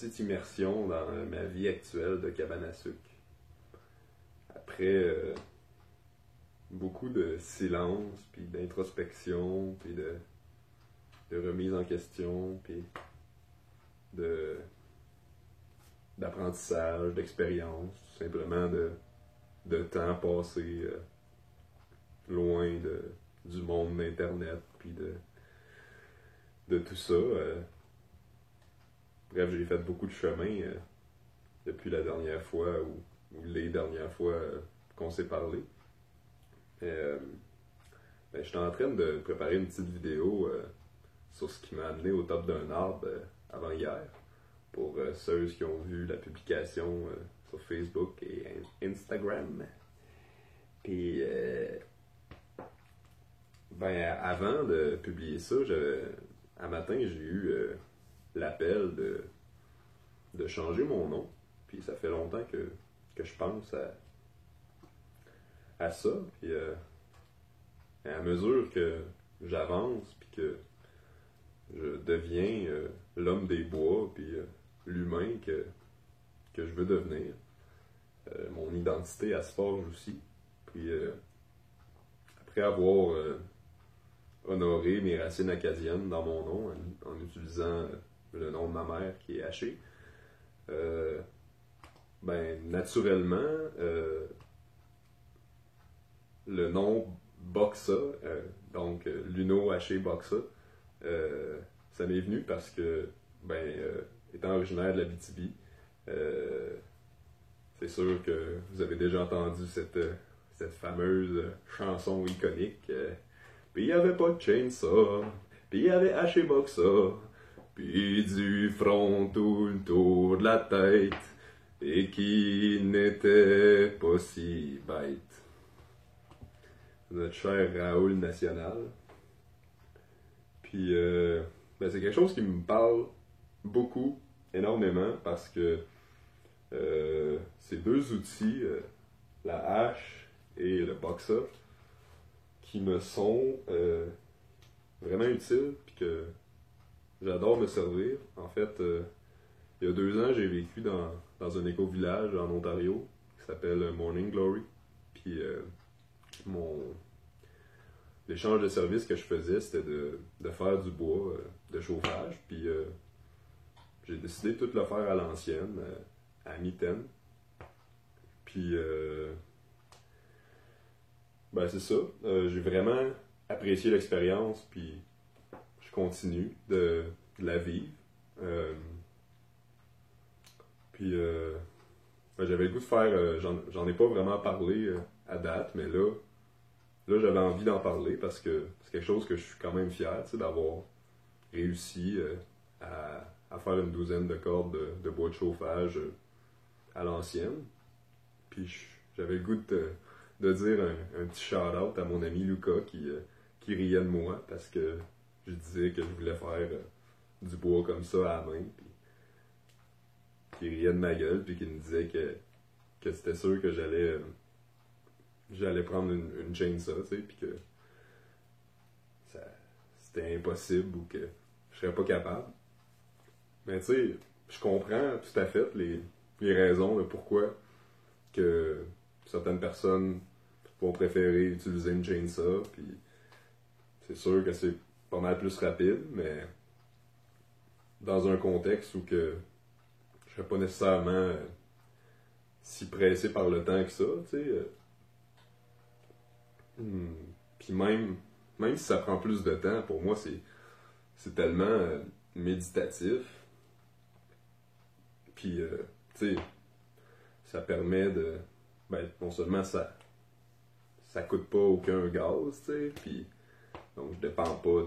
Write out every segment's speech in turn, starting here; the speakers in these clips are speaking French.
petite immersion dans ma vie actuelle de cabane à sucre. Après beaucoup de silence, puis d'introspection, puis de remise en question, puis d'apprentissage, d'expérience, tout simplement de temps passé loin du monde d'Internet, puis de tout ça. Bref, j'ai fait beaucoup de chemin depuis la dernière fois ou les dernières fois qu'on s'est parlé. J'étais en train de préparer une petite vidéo sur ce qui m'a amené au top d'un arbre avant hier. Pour ceux qui ont vu la publication sur Facebook et Instagram. Puis, avant de publier ça, un matin, j'ai eu l'appel de changer mon nom. Puis ça fait longtemps que je pense à ça. Puis à mesure que j'avance, puis que je deviens l'homme des bois, puis l'humain que je veux devenir, mon identité, elle se forge aussi. Puis après avoir honoré mes racines acadiennes dans mon nom, en utilisant le nom de ma mère qui est Haché, naturellement, le nom Boxa, donc Luno Haché Boxa, ça m'est venu parce que, étant originaire de l'Abitibi, c'est sûr que vous avez déjà entendu cette fameuse chanson iconique. Puis il n'y avait pas de chainsaw, puis il y avait Haché Boxa, puis du front tout le tour de la tête, et qui n'était pas si bête. Notre cher Raoul National. Puis, c'est quelque chose qui me parle beaucoup, énormément, parce que ces deux outils, la hache et le boxa, qui me sont vraiment utiles, puis que j'adore me servir. En fait, il y a 2 ans, j'ai vécu dans un éco-village en Ontario qui s'appelle Morning Glory. Puis l'échange de services que je faisais, c'était de faire du bois de chauffage. Puis j'ai décidé de tout le faire à l'ancienne, à mitaine. Puis c'est ça. J'ai vraiment apprécié l'expérience, puis je continue de la vivre. Puis j'avais le goût de faire, j'en ai pas vraiment parlé à date, mais là j'avais envie d'en parler parce que c'est quelque chose que je suis quand même fier, d'avoir réussi à faire une 12aine de cordes de bois de chauffage à l'ancienne. Puis j'avais le goût de dire un petit shout-out à mon ami Lucas qui riait de moi parce que je disais que je voulais faire du bois comme ça à la main. Puis qui riait de ma gueule, puis qui me disait que c'était sûr que j'allais prendre une chainsaw, puis que c'était impossible ou que je serais pas capable. Mais tu sais, je comprends tout à fait les raisons de pourquoi que certaines personnes vont préférer utiliser une chainsaw, puis c'est sûr que c'est pas mal plus rapide, mais dans un contexte où que je serais pas nécessairement si pressé par le temps que ça, tu sais. Puis même si ça prend plus de temps, pour moi, c'est tellement méditatif. Puis, tu sais, ça permet de... non seulement ça coûte pas aucun gaz, tu sais, puis donc je dépends pas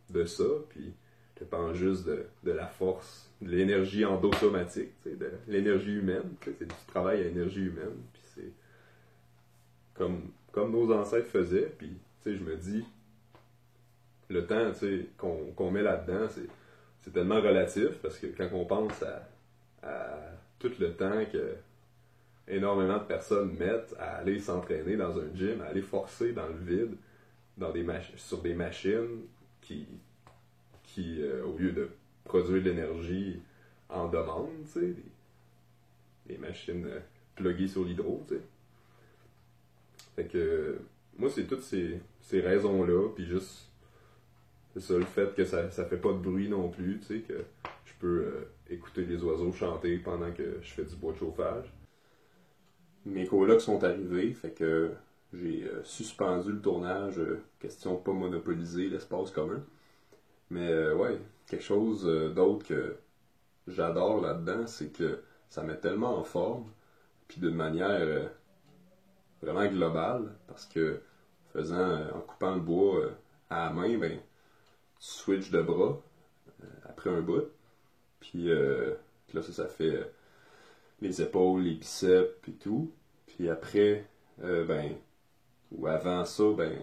de ça, puis je dépends juste de la force, de l'énergie endosomatique, tu sais, de l'énergie humaine, tu sais, c'est du travail à énergie humaine, puis c'est comme nos ancêtres faisaient, puis tu sais, je me dis, le temps, tu sais, qu'on met là-dedans, c'est tellement relatif, parce que quand on pense à tout le temps que énormément de personnes mettent à aller s'entraîner dans un gym, à aller forcer dans le vide, sur des machines qui au lieu de produire de l'énergie en demande, tu sais, des machines pluguées sur l'hydro, tu sais. Fait que moi, c'est toutes ces raisons-là, puis juste, c'est ça, le fait que ça fait pas de bruit non plus, tu sais, que je peux écouter les oiseaux chanter pendant que je fais du bois de chauffage. Mes colocs sont arrivés, fait que j'ai suspendu le tournage, question de pas monopoliser l'espace commun. Mais ouais, quelque chose d'autre que j'adore là-dedans, c'est que ça met tellement en forme, puis d'une manière vraiment globale, parce que en coupant le bois à la main, ben, tu switches de bras après un bout, puis là ça fait les épaules, les biceps et tout, puis après, ben, ou avant ça, ben,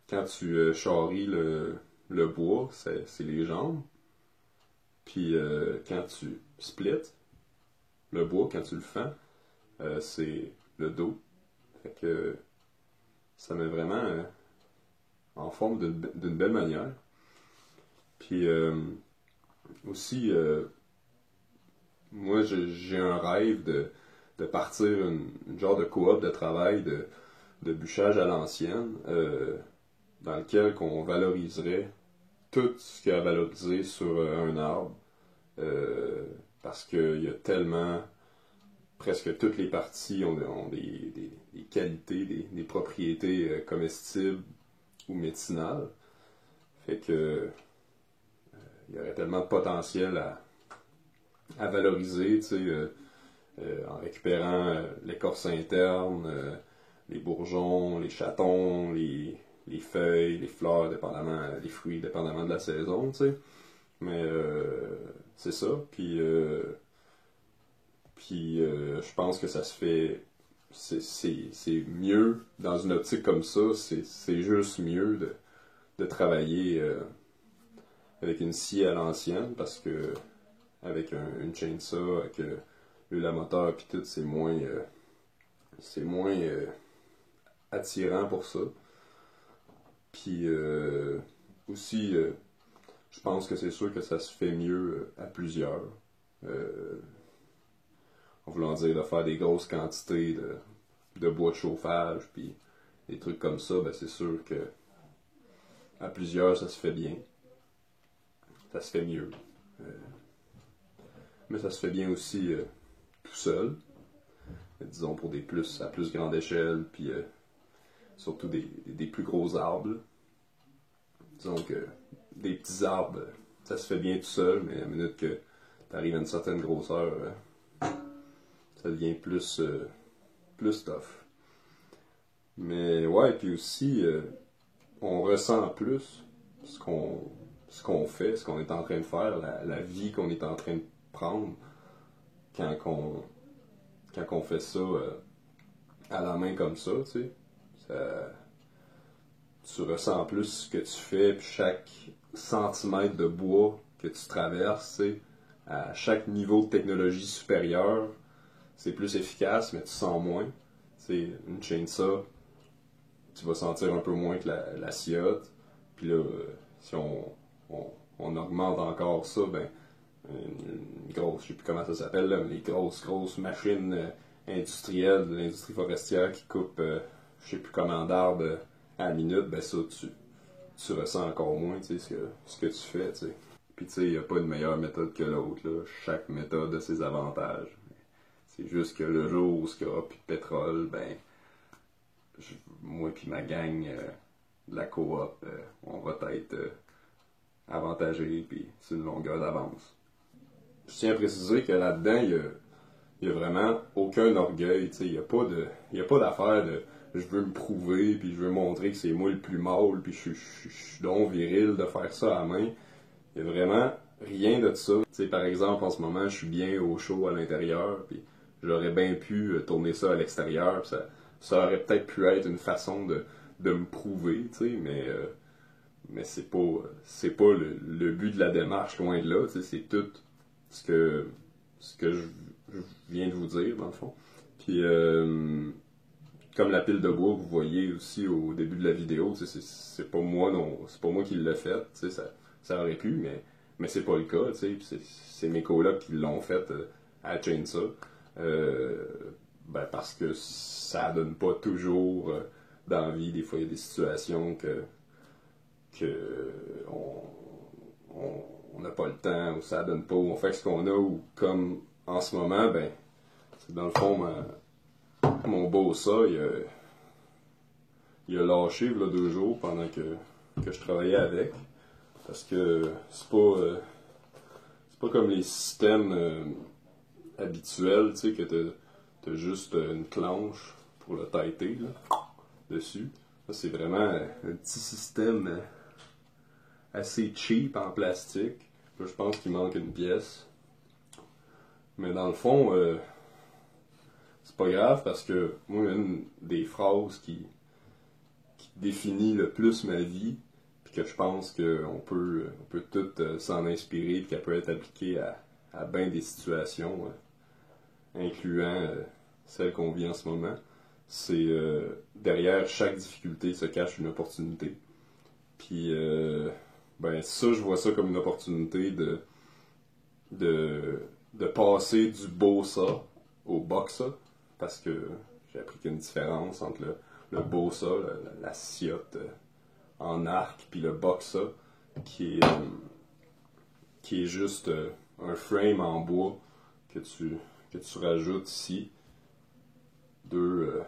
quand tu charries le bois, c'est les jambes, puis quand tu splits le bois, quand tu le fends, c'est le dos. Fait que ça met vraiment en forme d'une belle manière. Puis aussi, moi j'ai un rêve de partir une genre de coop de travail de bûchage à l'ancienne, dans lequel on valoriserait tout ce qu'il y a à valoriser sur un arbre, parce qu'il y a tellement, presque toutes les parties ont des qualités, des propriétés comestibles ou médicinales. Fait que il y aurait tellement de potentiel à valoriser, tu sais, en récupérant l'écorce interne, les bourgeons, les chatons, les feuilles, les fleurs, dépendamment, les fruits, dépendamment de la saison, tu sais. Mais c'est ça. Puis je pense que ça se fait. C'est mieux, dans une optique comme ça, c'est juste mieux de travailler avec une scie à l'ancienne, parce que avec une chainsaw, avec le moteur puis tout, c'est moins attirant pour ça. Puis aussi, je pense que c'est sûr que ça se fait mieux à plusieurs. En voulant dire de faire des grosses quantités de bois de chauffage, puis des trucs comme ça, ben c'est sûr que à plusieurs, ça se fait bien. Ça se fait mieux. Mais ça se fait bien aussi tout seul. Disons pour à plus grande échelle, puis surtout des plus gros arbres. Disons que des petits arbres, ça se fait bien tout seul, mais à la minute que tu arrives à une certaine grosseur, ça devient plus tough. Mais ouais, puis aussi, on ressent plus ce qu'on fait, ce qu'on est en train de faire, la vie qu'on est en train de prendre quand on fait ça à la main comme ça, tu sais. Tu ressens plus ce que tu fais, puis chaque centimètre de bois que tu traverses, tu sais, à chaque niveau de technologie supérieure, c'est plus efficace, mais tu sens moins. Tu sais, une chainsaw, tu vas sentir un peu moins que la sciotte. Puis là, si on augmente encore ça, ben, une grosse, je sais plus comment ça s'appelle, là, mais les grosses machines industrielles de l'industrie forestière qui coupent, je sais plus comment d'arbres à la minute, ben ça, tu ressens encore moins, tu sais, ce que tu fais, tu sais. Puis tu sais, il n'y a pas de meilleure méthode que l'autre, là. Chaque méthode a ses avantages. C'est juste que le jour où il n'y aura plus de pétrole, ben, moi puis ma gang de la coop, on va être avantagés, puis c'est une longueur d'avance. Je tiens à préciser que là-dedans, il y a vraiment aucun orgueil, tu sais, il n'y a pas d'affaire de je veux me prouver, puis je veux montrer que c'est moi le plus mâle, puis je suis donc viril de faire ça à la main. Il n'y a vraiment rien de ça. Tu sais, par exemple, en ce moment, je suis bien au chaud à l'intérieur, puis j'aurais bien pu tourner ça à l'extérieur, puis ça aurait peut-être pu être une façon de me prouver, tu sais, mais c'est pas le but de la démarche, loin de là, tu sais, c'est tout ce que je viens de vous dire, dans le fond. Puis, comme la pile de bois, vous voyez aussi au début de la vidéo, c'est pas moi qui l'ai fait, ça aurait pu, mais Mais c'est pas le cas, tu sais. Puis c'est mes colocs qui l'ont fait à Chainsaw. Ben parce que ça donne pas toujours d'envie. Des fois, il y a des situations que on n'a pas le temps, ou ça donne pas, ou on fait ce qu'on a, ou comme en ce moment, ben, c'est dans le fond, mon beau il a lâché il y a 2 jours pendant que je travaillais avec. Parce que c'est pas comme les systèmes habituels, tu sais, que t'as juste une planche pour le tighter, là, dessus. Ça, c'est vraiment un petit système assez cheap en plastique. Là, je pense qu'il manque une pièce. Mais dans le fond, c'est pas grave parce que moi, une des phrases qui définit le plus ma vie, puis que je pense qu'on on peut tout s'en inspirer, puis qu'elle peut être appliquée à bien des situations, incluant celle qu'on vit en ce moment, c'est derrière chaque difficulté se cache une opportunité. Puis, ben ça, je vois ça comme une opportunité de passer du bossa au boxa, parce que j'ai appris qu'il y a une différence entre le bossa, la ciotte en arc, puis le boxa, qui est juste un frame en bois que tu rajoutes ici, deux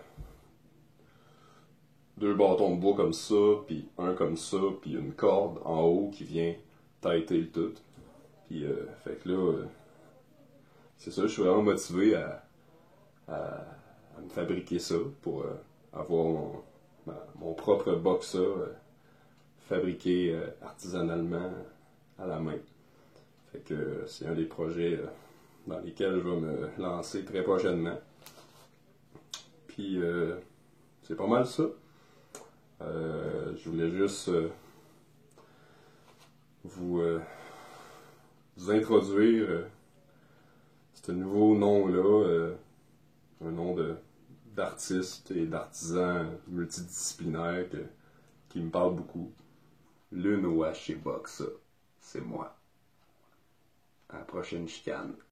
bâtons de bois comme ça, puis un comme ça, puis une corde en haut qui vient tighter le tout. Puis, fait que là, c'est ça, je suis vraiment motivé à me fabriquer ça pour avoir mon propre boxa fabriqué artisanalement à la main. Fait que c'est un des projets dans lesquels je vais me lancer très prochainement. Puis, c'est pas mal ça. Je voulais juste vous introduire ce nouveau nom-là, un nom d'artiste et d'artisan multidisciplinaire qui me parle beaucoup. Le Noah chez Boxa, c'est moi. À la prochaine chicane.